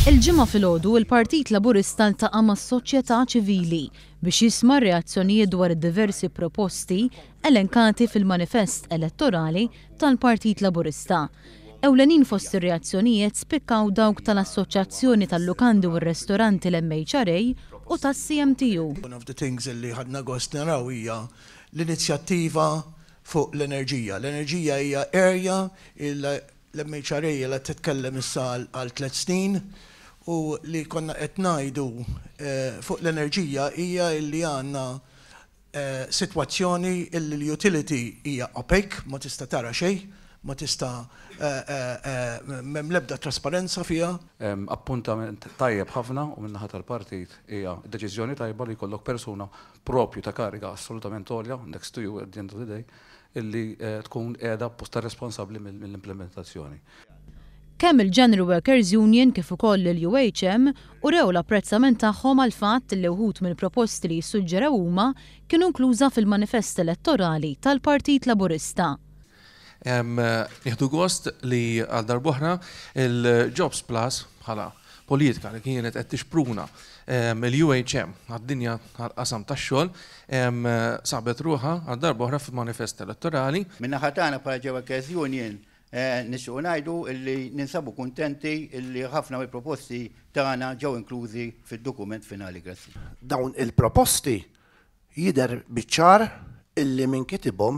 Il-ġimgħa filgħodu il-Partit Laburista ltaqa' mas-soċjetà ċivili biex jisma' reazzjonijiet dwar id-diversi proposti elenkati fil-manifest elettorali tal-Partit Laburista. Ewlenin fost ir-reazzjonijiet spikkaw dawk tal-Assoċjazzjoni tal-Lukandi u r-Ristoranti l-MHRA u tas-CMTU. One of the things li ħadna gost naraw hija l-inizjattiva fuq l-enerġija. L-enerġija hija area l-MHRA li titkellem issa għal 3 snin u li konna qed ngħidu fuq l-enerġija hija li għandna sitwazzjoni li l-utility hija opaque, ma tista' tara xejn, ma tista' m'hemm l-ebda trasparenza fiha. Appuntament tajjeb ħafna u min-naħa tal-partit hija deċiżjoni tajba li jkollok persuna propju ta' kariga assolutament għolja, next to you at the end of the day, illi tkun qiegħda posta responsabbli mill-implementazzjoni. Kemm il-General Workers Union kif ukoll il-UHM urew l-apprezzament tagħhom għal fatt li wħud mill-proposti li jissuġġeraw huma kienu inkluża fil-manifest elettorali tal-Partit Laburista. Nieħdu gost li għal darb'oħra il-Jobs Plus bħala politika li kienet qed tixpruna il-UHM għad-dinja għal-qasam tax-xogħol sabet ruħha għal darb'oħra fil-manifest elettorali. Min-naħa tagħna bħala Workers Union nixtiequ ngħidu li ninsabu kuntenti li ħafna mill-proposti tagħna ġew inklużi fid-dokument finali. Grazzi. Dawn il-proposti jidher biċ-ċar illi min kitibhom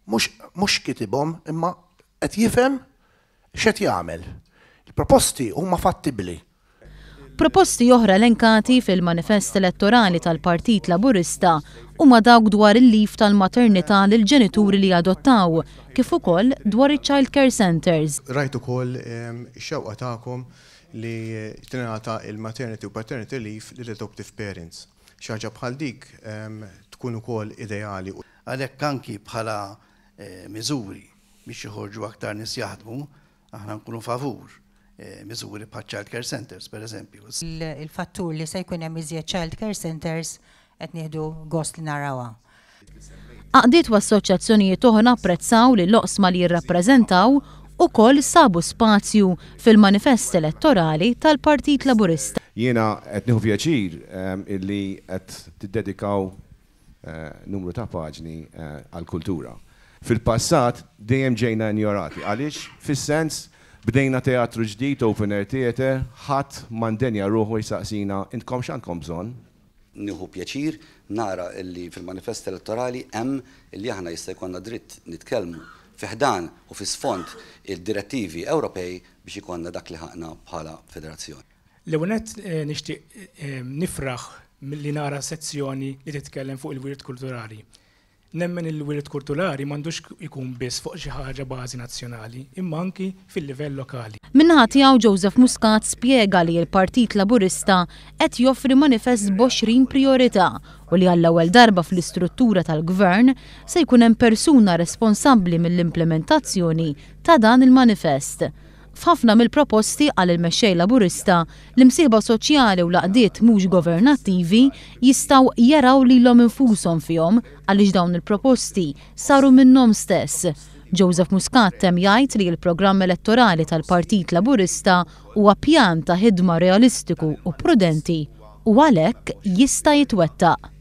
mhux kitibhom imma qed jifhem x'qed jagħmel. Il-proposti huma fattibbli. Proposti oħra elenkati fil-manifest elettorali tal-Partit Laburista huma dawk dwar il-lif tal-maternità lil ġenituri li adottaw, kif ukoll dwar iċ-child care centers. Rajt ukoll ix-xewqa tagħkom li tingħata il-maternity u paternity leave lil adoptive parents. Xi ħaġa bħal dik tkun ukoll ideali. Għalhekk anki bħala miżuri biex joħorġu aktar nies jaħdmu, aħna nkunu favur. Miżuri bħal child care centers, per eżempju. Il-fattur li se jkun hemm iżjed child care centers qed nieħdu gost li narawha. Għaqdiet u assoċjazzjonijiet oħra apprezzaw li l-oqsma li jirrappreżentaw ukoll sabu spazju fil-manifest elettorali tal-Partit Laburista. Jiena qed nieħu pjaċir illi qed tiddedikaw numru ta' paġni għall-kultura. Fil-passat dejjem ġejna injorati għaliex fis-sens bdejna teatru ġdid, open air theater, ħadd mandenja ruħu jsaqsina intkom x'għandkom bżonn. Nieħu pjaċir nara illi fil-manifest elettorali hemm illi aħna jista' jkollna dritt nitkellmu fi ħdan u fi sfond il-direttivi Ewropej biex ikollna dak li ħaqna bħala federazzjoni. L-ewwel nett nixtieq nifraħ milli nara sezzjoni li titkellem fuq il-wirt kulturali. Nemmen il-wirt kulturali m'għandux ikun biss fuq xi ħaġa bażi nazzjonali, imma anki fil-livell lokali. Min-naħa tiegħu Joseph Muscat spjega li l-Partit Laburista qed joffri manifest b'20 priorità u li għall-ewwel darba fl-istruttura tal-Gvern se jkun hemm persuna responsabbli mill-implementazzjoni ta' dan il-manifest. F'ħafna mill-proposti għal il-mexxej Laburista l-imsieħba soċjali u l-għaqdiet mhux governattivi jistgħu jaraw lilhom infushom fihom għaliex dawn il-proposti saru minnhom stess. Joseph Muscat temm jgħid li l-programm elettorali tal-Partit Laburista huwa pjan ta' ħidma realistiku u prudenti u għalhekk jista' jitwettaq.